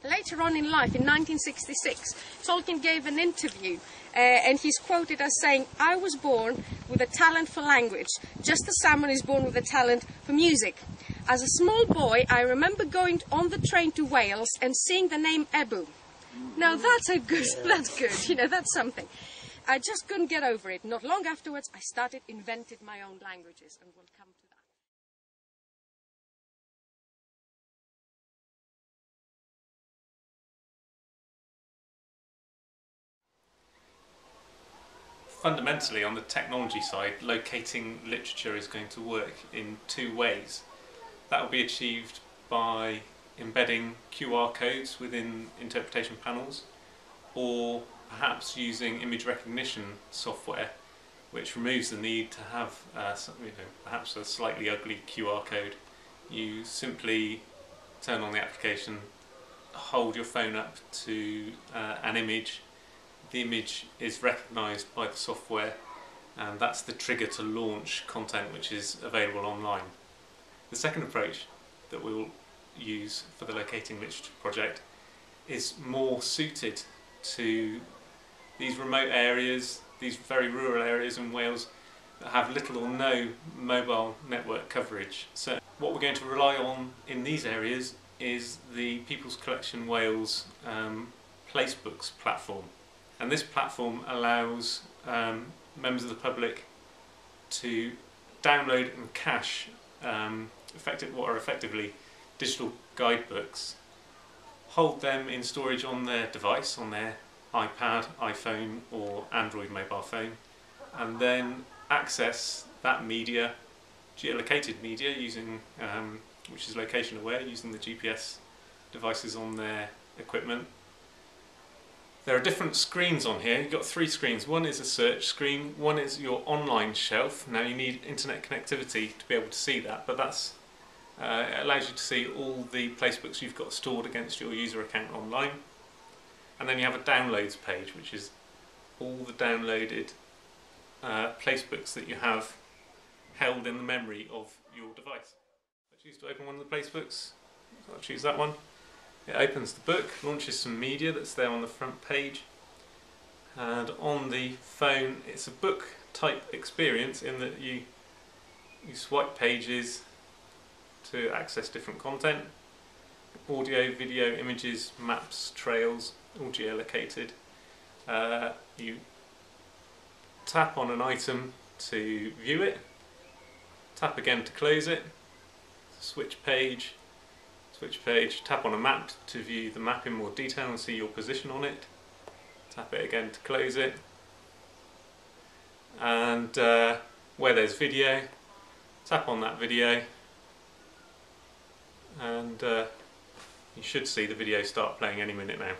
Later on in life, in 1966, Tolkien gave an interview and he's quoted as saying, "I was born with a talent for language, just as someone is born with a talent for music. As a small boy, I remember going on the train to Wales and seeing the name Ebu." Now that's good, you know, that's something. I just couldn't get over it. Not long afterwards, I invented my own languages, and we'll come to that. Fundamentally, on the technology side, locating literature is going to work in two ways. That will be achieved by embedding QR codes within interpretation panels, or perhaps using image recognition software, which removes the need to have perhaps a slightly ugly QR code. You simply turn on the application, hold your phone up to an image. The image is recognised by the software, and that's the trigger to launch content which is available online. The second approach that we'll use for the Locating Literature project is more suited to these remote areas, these very rural areas in Wales that have little or no mobile network coverage. So what we're going to rely on in these areas is the People's Collection Wales Placebooks platform. And this platform allows members of the public to download and cache what are effectively digital guidebooks, hold them in storage on their device, on their iPad, iPhone or Android mobile phone, and then access that media, geolocated media, using which is location aware, using the GPS devices on their equipment. There are different screens on here. You've got three screens. One is a search screen, one is your online shelf. Now you need internet connectivity to be able to see that, but that's it allows you to see all the placebooks you've got stored against your user account online. And then you have a downloads page, which is all the downloaded placebooks that you have held in the memory of your device. I choose to open one of the placebooks, so I'll choose that one. It opens the book, launches some media that's there on the front page, and on the phone it's a book type experience in that you swipe pages to access different content, audio, video, images, maps, trails, all geolocated. You tap on an item to view it, tap again to close it, switch page, tap on a map to view the map in more detail and see your position on it, tap it again to close it, and where there's video, tap on that video, and you should see the video start playing any minute now.